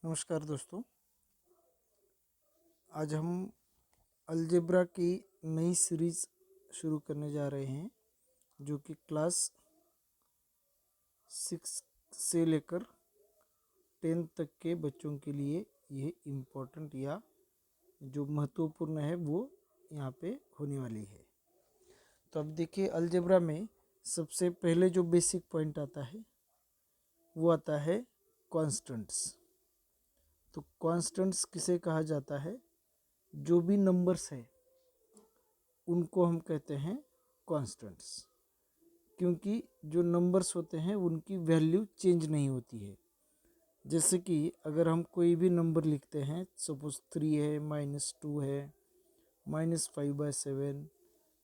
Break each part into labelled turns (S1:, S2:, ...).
S1: नमस्कार दोस्तों। आज हम अलजेब्रा की नई सीरीज़ शुरू करने जा रहे हैं जो कि क्लास 6 से लेकर 10 तक के बच्चों के लिए ये इम्पोर्टेंट या जो महत्वपूर्ण है वो यहाँ पे होने वाली है। तो अब देखिए, अलजेब्रा में सबसे पहले जो बेसिक पॉइंट आता है वो आता है कॉन्स्टेंट्स। तो कॉन्स्टेंट्स किसे कहा जाता है? जो भी नंबर्स है उनको हम कहते हैं कॉन्स्टेंट्स, क्योंकि जो नंबर्स होते हैं उनकी वैल्यू चेंज नहीं होती है। जैसे कि अगर हम कोई भी नंबर लिखते हैं, सपोज 3 है, -2 है, -5/7,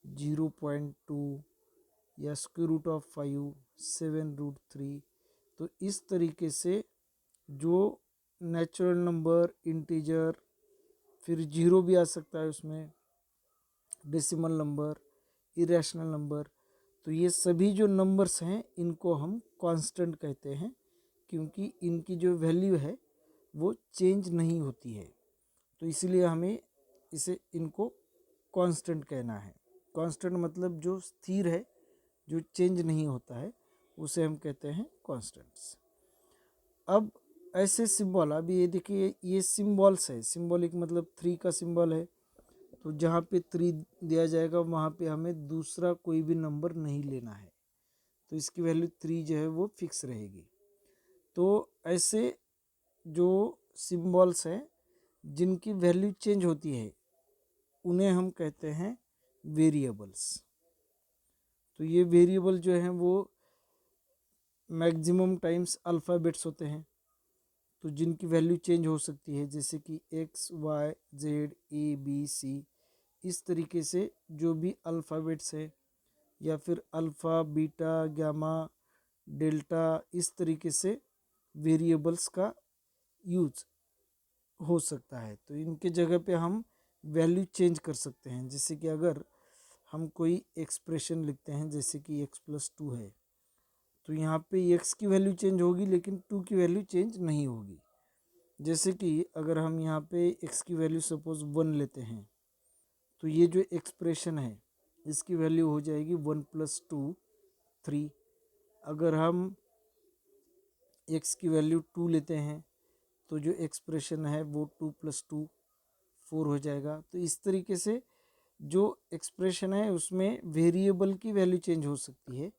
S1: 0.2 या √5, 7√3। तो इस तरीके से जो नेचुरल नंबर, इंटीजर, फिर जीरो भी आ सकता है उसमें, डेसिमल नंबर, इरेशनल नंबर, तो ये सभी जो नंबर्स हैं इनको हम कांस्टेंट कहते हैं, क्योंकि इनकी जो वैल्यू है वो चेंज नहीं होती है। तो इसलिए हमें इनको कांस्टेंट कहना है। कांस्टेंट मतलब जो स्थिर है, जो चेंज नहीं होता है, उसे हम कहते हैं कांस्टेंट्स। अब ऐसे सिंबल, अभी ये देखिए, ये सिंबल्स है। सिंबॉलिक मतलब 3 का सिंबल है, तो जहाँ पे 3 दिया जाएगा वहाँ पे हमें दूसरा कोई भी नंबर नहीं लेना है, तो इसकी वैल्यू 3 जो है वो फिक्स रहेगी। तो ऐसे जो सिंबल्स हैं जिनकी वैल्यू चेंज होती है उन्हें हम कहते हैं वेरिएबल्स। तो ये वेरिएबल जो हैं वो मैक्सिमम टाइम्स अल्फ़ाबेट्स होते हैं, तो जिनकी वैल्यू चेंज हो सकती है, जैसे कि XYZ ABC। इस तरीके से जो भी अल्फ़ाबेट्स है, या फिर अल्फ़ा, बीटा, गामा, डेल्टा, इस तरीके से वेरिएबल्स का यूज हो सकता है। तो इनके जगह पे हम वैल्यू चेंज कर सकते हैं। जैसे कि अगर हम कोई एक्सप्रेशन लिखते हैं, जैसे कि x+2 है, तो यहाँ पे x की वैल्यू चेंज होगी लेकिन 2 की वैल्यू चेंज नहीं होगी। जैसे कि अगर हम यहाँ पे x की वैल्यू सपोज 1 लेते हैं, तो ये जो एक्सप्रेशन है इसकी वैल्यू हो जाएगी 1 + 2 3। अगर हम x की वैल्यू 2 लेते हैं तो जो एक्सप्रेशन है वो 2 + 2 4 हो जाएगा। तो इस तरीके से जो एक्सप्रेशन है उसमें वेरिएबल की वैल्यू चेंज हो सकती है,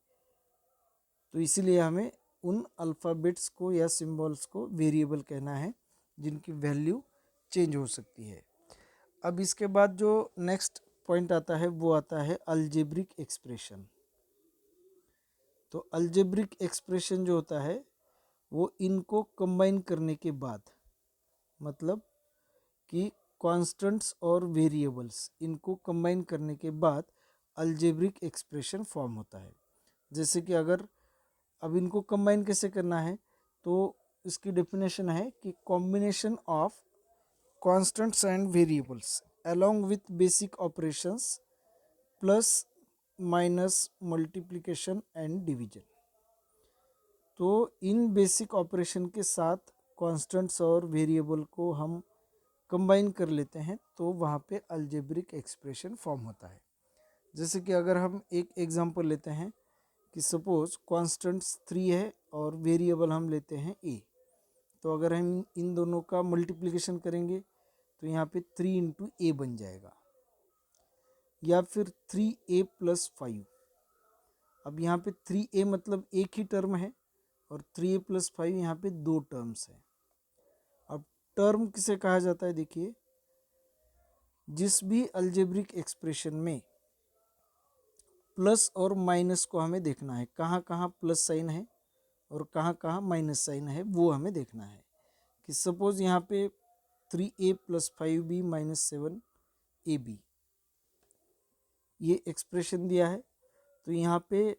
S1: तो इसीलिए हमें उन अल्फ़ाबेट्स को या सिंबल्स को वेरिएबल कहना है जिनकी वैल्यू चेंज हो सकती है। अब इसके बाद जो नेक्स्ट पॉइंट आता है वो आता है अलजेब्रिक एक्सप्रेशन। तो अलजेब्रिक एक्सप्रेशन जो होता है वो इनको कंबाइन करने के बाद, मतलब कि कॉन्स्टेंट्स और वेरिएबल्स इनको कंबाइन करने के बाद अलजेब्रिक एक्सप्रेशन फॉर्म होता है। जैसे कि अगर अब इनको कंबाइन कैसे करना है, तो इसकी डेफिनेशन है कि combination of constants and variables along with basic operations plus minus multiplication and division. तो इन बेसिक ऑपरेशन के साथ कॉन्स्टेंट्स और वेरिएबल को हम कंबाइन कर लेते हैं, तो वहाँ पे अलजेब्रिक एक्सप्रेशन फॉर्म होता है। जैसे कि अगर हम एक एग्जांपल लेते हैं कि सपोज कॉन्स्टेंट्स 3 है और वेरिएबल हम लेते हैं a, तो अगर हम इन दोनों का मल्टीप्लिकेशन करेंगे तो यहाँ पे 3 × a बन जाएगा, या फिर 3a + 5। अब यहाँ पे 3a मतलब एक ही टर्म है और 3a + 5 यहाँ पे 2 टर्म्स है। अब टर्म किसे कहा जाता है? देखिए, जिस भी अलजेब्रिक एक्सप्रेशन में प्लस और माइनस को हमें देखना है, कहाँ कहाँ प्लस साइन है और कहाँ कहाँ माइनस साइन है, वो हमें देखना है। कि सपोज यहाँ पे 3a + 5b - 7ab ये एक्सप्रेशन दिया है, तो यहाँ पे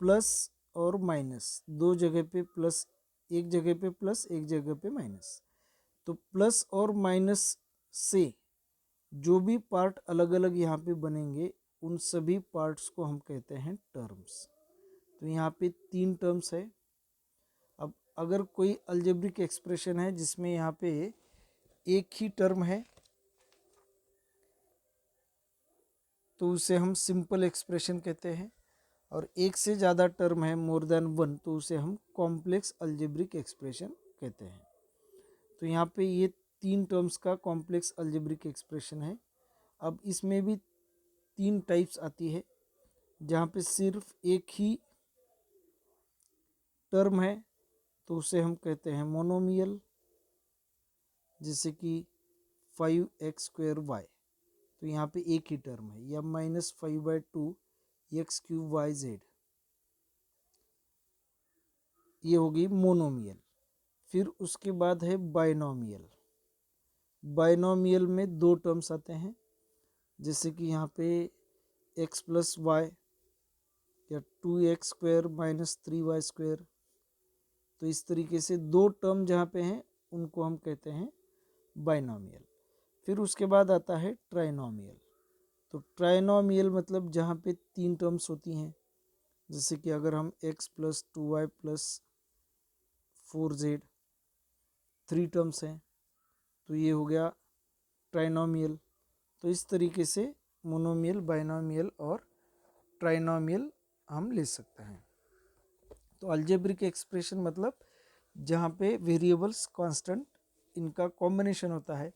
S1: प्लस और माइनस दो जगह पे प्लस, एक जगह पे प्लस, एक जगह पे माइनस। तो प्लस और माइनस से जो भी पार्ट अलग अलग यहाँ पे बनेंगे उन सभी पार्ट्स को हम कहते हैं टर्म्स। तो यहाँ पे 3 टर्म्स है। अब अगर कोई अलजेब्रिक एक्सप्रेशन है जिसमें यहाँ पे एक ही टर्म है तो उसे हम सिंपल एक्सप्रेशन कहते हैं, और एक से ज़्यादा टर्म है मोर देन वन तो उसे हम कॉम्प्लेक्स अलजेब्रिक एक्सप्रेशन कहते हैं। तो यहाँ पे ये 3 टर्म्स का कॉम्प्लेक्स अलजेब्रिक एक्सप्रेशन है। अब इसमें भी 3 टाइप्स आती है, जहाँ पे सिर्फ एक ही टर्म है तो उसे हम कहते हैं मोनोमियल, जैसे कि 5x² तो यहाँ पे एक ही टर्म है, या -5/2 x³ z, ये होगी मोनोमियल। फिर उसके बाद है बाइनोमियल। बाइनोमियल में 2 टर्म्स आते हैं, जैसे कि यहाँ पे x + y या 2x² - 3y²। तो इस तरीके से 2 टर्म जहाँ पे हैं उनको हम कहते हैं बाइनोमियल। फिर उसके बाद आता है ट्राइनोमियल। तो ट्राइनोमियल मतलब जहाँ पे 3 टर्म्स होती हैं, जैसे कि अगर हम x + 2y + 4z 3 टर्म्स हैं तो ये हो गया ट्राइनोमियल। तो इस तरीके से मोनोमियल, बाइनोमियल और ट्राइनोमियल हम ले सकते हैं। तो अलजेब्रिक एक्सप्रेशन मतलब जहाँ पे वेरिएबल्स कांस्टेंट इनका कॉम्बिनेशन होता है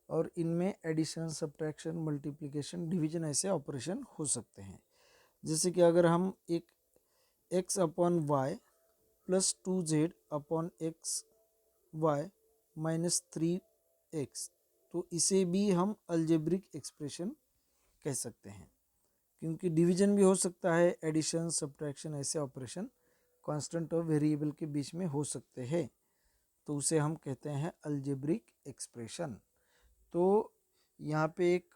S1: और इनमें एडिशन, सब्ट्रैक्शन, मल्टीप्लिकेशन, डिवीजन ऐसे ऑपरेशन हो सकते हैं। जैसे कि अगर हम एक x/y + 2z/xy - 3x तो इसे भी हम अलजेब्रिक एक्सप्रेशन कह सकते हैं, क्योंकि डिवीजन भी हो सकता है, एडिशन, सब्ट्रैक्शन ऐसे ऑपरेशन कांस्टेंट और वेरिएबल के बीच में हो सकते हैं, तो उसे हम कहते हैं अलजेब्रिक एक्सप्रेशन। तो यहाँ पे एक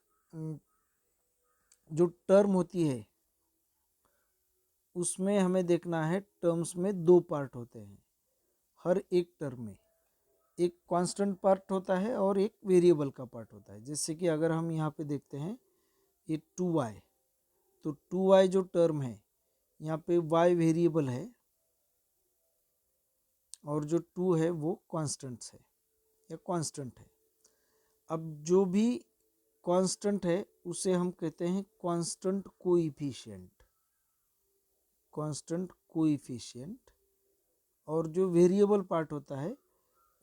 S1: जो टर्म होती है उसमें हमें देखना है, टर्म्स में 2 पार्ट होते हैं। हर एक टर्म में एक कांस्टेंट पार्ट होता है और एक वेरिएबल का पार्ट होता है। जैसे कि अगर हम यहाँ पे देखते हैं ये 2y, तो 2y जो टर्म है यहाँ पे y वेरिएबल है और जो 2 है वो कांस्टेंट्स है या कांस्टेंट है। अब जो भी कांस्टेंट है उसे हम कहते हैं कांस्टेंट कोएफिशिएंट, कांस्टेंट कोएफिशिएंट। और जो वेरिएबल पार्ट होता है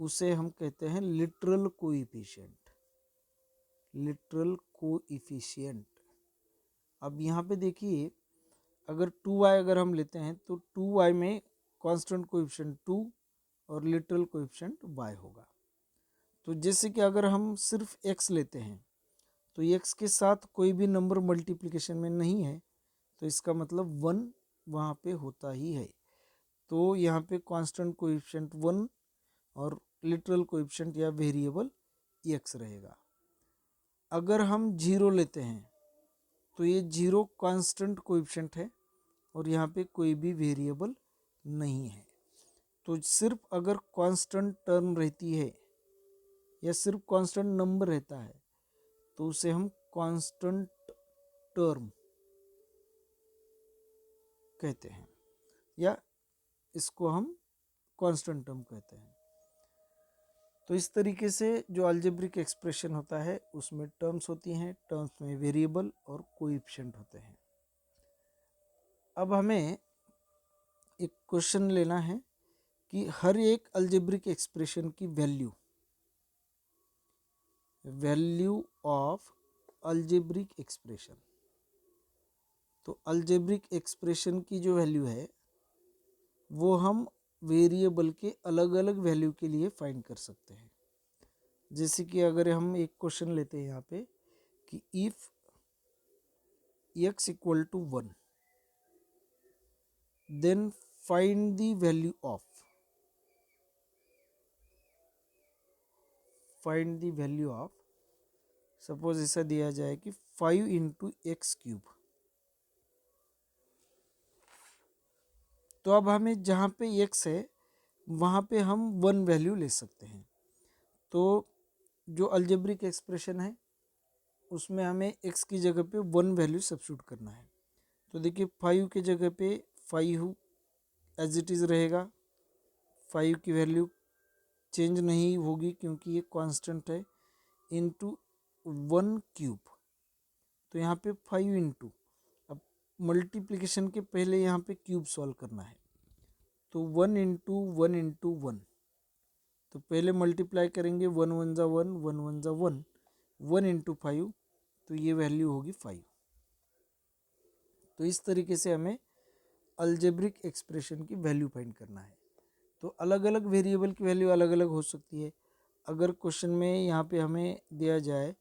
S1: उसे हम कहते हैं लिटरल कोएफिशिएंट, लिटरल कोएफिशिएंट। अब यहाँ पे देखिए, अगर 2y अगर हम लेते हैं तो 2y में कांस्टेंट कोएफिशिएंट 2 और लिटरल कोएफिशिएंट y होगा। तो जैसे कि अगर हम सिर्फ x लेते हैं तो x के साथ कोई भी नंबर मल्टीप्लिकेशन में नहीं है, तो इसका मतलब 1 वहाँ पे होता ही है। तो यहाँ पे कांस्टेंट कोएफिशिएंट 1 और लिटरल कोएफिशिएंट या वेरिएबल x रहेगा। अगर हम 0 लेते हैं तो ये 0 कांस्टेंट कोएफिशिएंट है और यहाँ पे कोई भी वेरिएबल नहीं है। तो सिर्फ अगर कांस्टेंट टर्म रहती है या सिर्फ कांस्टेंट नंबर रहता है तो उसे हम कांस्टेंट टर्म कहते हैं, या इसको हम कांस्टेंट टर्म कहते हैं। तो इस तरीके से जो अलजेब्रिक एक्सप्रेशन होता है उसमें टर्म्स होती हैं, टर्म्स में वेरिएबल और कोएफिशिएंट होते हैं। अब हमें एक क्वेश्चन लेना है कि हर एक अलजेब्रिक एक्सप्रेशन की वैल्यू ऑफ अलजेब्रिक एक्सप्रेशन। तो अलजेब्रिक एक्सप्रेशन की जो वैल्यू है वो हम वेरिएबल के अलग अलग वैल्यू के लिए फाइंड कर सकते हैं। जैसे कि अगर हम एक क्वेश्चन लेते हैं यहाँ पे कि if x = 1 then find the value of, find the value of, suppose ऐसा दिया जाए कि 5 × x³। तो अब हमें जहाँ पे x है वहाँ पे हम 1 वैल्यू ले सकते हैं। तो जो अलजेब्रिक एक्सप्रेशन है उसमें हमें x की जगह पे 1 वैल्यू सब्स्टिट्यूट करना है। तो देखिए 5 की जगह पे 5 एज इट इज़ रहेगा, 5 की वैल्यू चेंज नहीं होगी क्योंकि ये कांस्टेंट है, इनटू 1 क्यूब। तो यहाँ पे 5 इंटू, अब मल्टीप्लिकेशन के पहले यहाँ पे क्यूब सॉल्व करना है, तो 1 इंटू 1 इंटू 1। तो पहले मल्टीप्लाई करेंगे, 1 1 जा 1, 1 1 जा 1, 1 इंटू 5, तो ये वैल्यू होगी 5। तो इस तरीके से हमें अलजेब्रिक एक्सप्रेशन की वैल्यू फाइंड करना है। तो अलग अलग वेरिएबल की वैल्यू अलग अलग हो सकती है। अगर क्वेश्चन में यहाँ पे हमें दिया जाए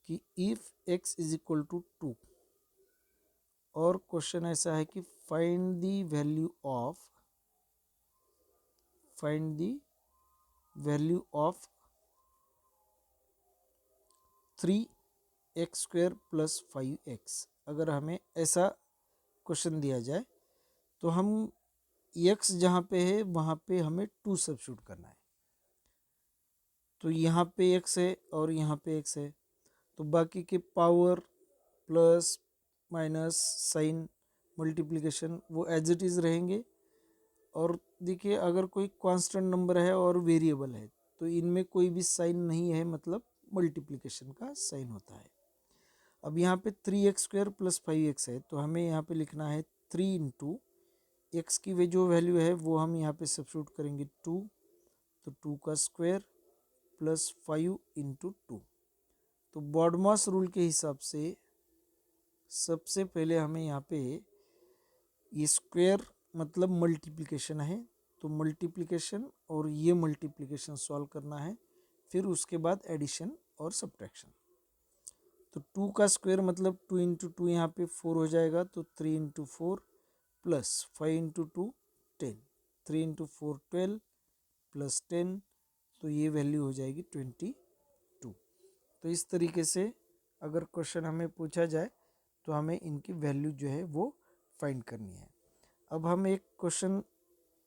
S1: कि if x is equal to 2, और क्वेश्चन ऐसा है कि find the value of 3x square plus 5x, अगर हमें ऐसा क्वेश्चन दिया जाए तो हम x जहाँ पे है वहाँ पे हमें 2 सब्स्टिट्यूट करना है। तो यहाँ पे x है और यहाँ पे x है, तो बाकी के power plus minus sign multiplication वो एज इट इज़ रहेंगे। और देखिए अगर कोई कांस्टेंट नंबर है और वेरिएबल है तो इनमें कोई भी साइन नहीं है, मतलब मल्टीप्लिकेशन का साइन होता है। अब यहाँ पे 3x स्क्वायर प्लस 5x है, तो हमें यहाँ पे लिखना है 3 इंटू एक्स की जो वैल्यू है वो हम यहाँ पे सब्स्टिट्यूट करेंगे 2, तो 2 का स्क्वायर प्लस 5 इंटू 2। तो बॉडमास रूल के हिसाब से सबसे पहले हमें यहाँ पे ये स्क्वायर मतलब मल्टीप्लिकेशन है, तो मल्टीप्लिकेशन और ये मल्टीप्लिकेशन सॉल्व करना है, फिर उसके बाद एडिशन और सब्ट्रैक्शन। तो 2 का स्क्वायर मतलब 2 इंटू 2 यहाँ पे 4 हो जाएगा, तो 3 into 4 plus 5 into 2 10, 3 into 4 12 plus 10, तो ये वैल्यू हो जाएगी 22। तो इस तरीके से अगर क्वेश्चन हमें पूछा जाए तो हमें इनकी वैल्यू जो है वो फाइंड करनी है। अब हम एक क्वेश्चन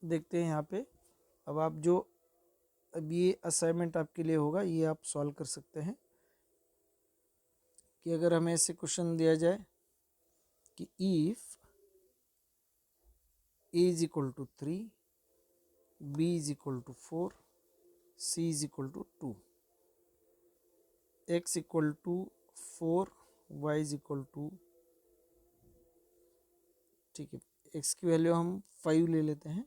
S1: देखते हैं यहाँ पे। अब आप जो अब ये असाइनमेंट आपके लिए होगा, ये आप सॉल्व कर सकते हैं कि अगर हमें ऐसे क्वेश्चन दिया जाए कि if a is equal to 3, b is equal to 4, c is equal to 2, x equal to 4, y is equal to, ठीक है, x की वैल्यू हम 5 ले लेते हैं,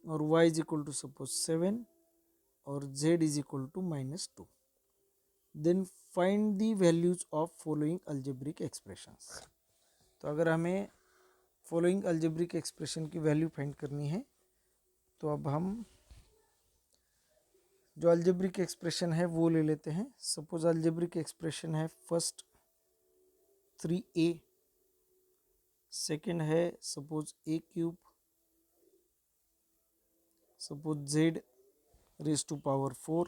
S1: और y is equal to suppose 7, और z is equal to -2। Then find the values of following algebraic expressions. तो अगर हमें फॉलोइंग अलजेब्रिक एक्सप्रेशन की वैल्यू फाइंड करनी है, तो अब हम जो अलजेब्रिक एक्सप्रेशन है वो ले लेते हैं। सपोज अलजेब्रिक एक्सप्रेशन है फर्स्ट 3a, सेकेंड है suppose a cube, suppose z raise to power 4।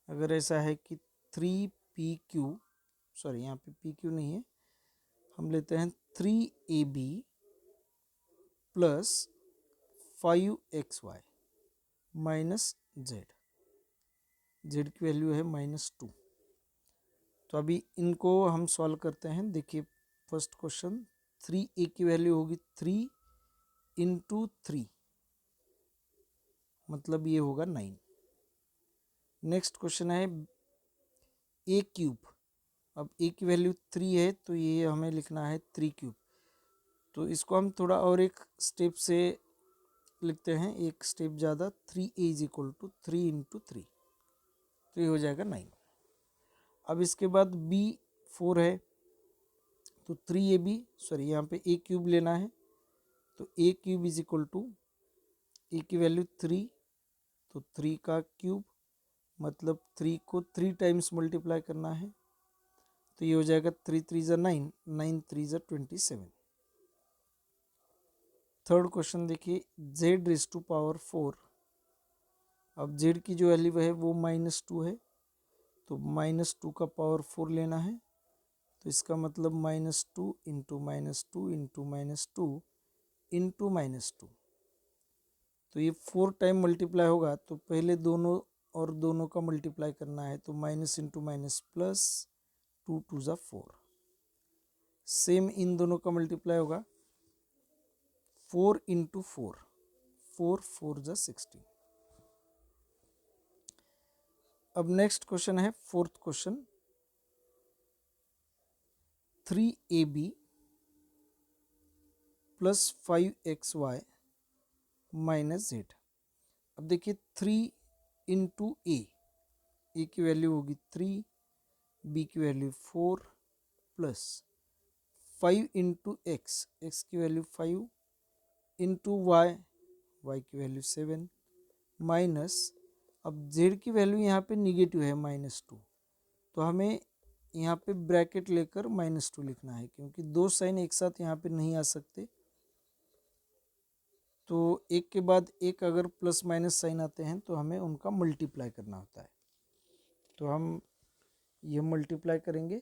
S1: अगर ऐसा है कि 3pq, सॉरी यहाँ पे pq नहीं है, हम लेते हैं 3ab plus 5xy minus z, z की वैल्यू है -2। तो अभी इनको हम सॉल्व करते हैं। देखिए फर्स्ट क्वेश्चन, 3a की वैल्यू होगी 3 इंटू 3, मतलब ये होगा 9। नेक्स्ट क्वेश्चन है a क्यूब। अब a की वैल्यू 3 है, तो ये हमें लिखना है 3 क्यूब। तो इसको हम थोड़ा और एक स्टेप से लिखते हैं, एक स्टेप ज़्यादा, 3a is equal to 3 into 3, तो ये हो जाएगा 9। अब इसके बाद b 4 है, तो 3ab, सॉरी यहाँ पे a क्यूब लेना है, तो a cube is equal to, a की वैल्यू 3, तो 3 का क्यूब मतलब 3 को 3 टाइम्स मल्टीप्लाई करना है, तो ये हो जाएगा 3 3 ज़ा 9, 9 3 ज़ा 27। थर्ड क्वेश्चन देखिए, z रेज टू पावर 4। अब z की जो वैल्यू है वो -2 है, तो -2 का पावर 4 लेना है, तो इसका मतलब -2 इंटू -2 इंटू -2 इंटू -2। तो ये 4 टाइम मल्टीप्लाई होगा, तो पहले दोनों और दोनों का मल्टीप्लाई करना है, तो माइनस इंटू माइनस प्लस, 2 2 ज़ा 4। सेम इन दोनों का मल्टीप्लाई होगा 4 इंटू 4, 4 4 जा 16। अब नेक्स्ट क्वेश्चन है fourth question, 3ab plus 5xy minus Z. अब देखिए 3 इंटू ए की वैल्यू होगी 3, बी की वैल्यू 4 प्लस 5 इंटू एक्स की वैल्यू 5 इंटू वाई की वैल्यू 7 माइनस, अब जेड की वैल्यू यहाँ पे निगेटिव है -2, तो हमें यहाँ पे ब्रैकेट लेकर -2 लिखना है, क्योंकि दो साइन एक साथ यहाँ पे नहीं आ सकते। तो एक के बाद एक अगर प्लस माइनस साइन आते हैं तो हमें उनका मल्टीप्लाई करना होता है, तो हम ये मल्टीप्लाई करेंगे।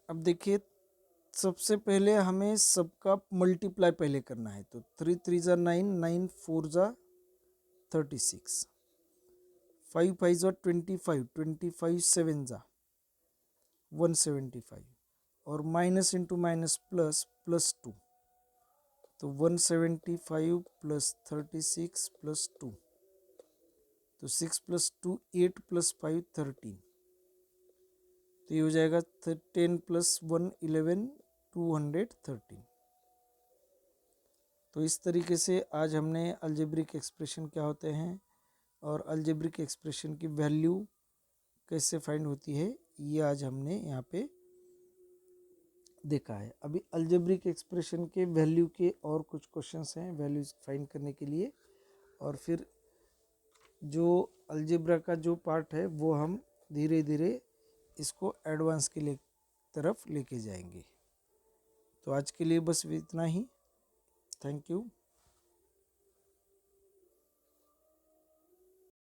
S1: अब देखिए सबसे पहले हमें सबका मल्टीप्लाई पहले करना है, तो 3 3 जा 9, 9 4 जा 36, 5 5 जा 25, 25 7 जा 175, और minus into minus plus plus 2, तो 175 प्लस 36 प्लस 2, तो 6 प्लस 2 8 प्लस 5 13, तो ये हो जाएगा 10 प्लस 1 11 213। तो इस तरीके से आज हमने अलजेब्रिक एक्सप्रेशन क्या होते हैं और अलजेब्रिक एक्सप्रेशन की वैल्यू कैसे फाइंड होती है ये आज हमने यहाँ पे देखा है। अभी अलजेब्रिक एक्सप्रेशन के वैल्यू के और कुछ क्वेश्चंस हैं वैल्यूज फाइंड करने के लिए, और फिर जो अलजेब्रा का जो पार्ट है वो हम धीरे धीरे इसको एडवांस के लिए तरफ लेके जाएंगे। तो आज के लिए बस इतना ही। Thank you.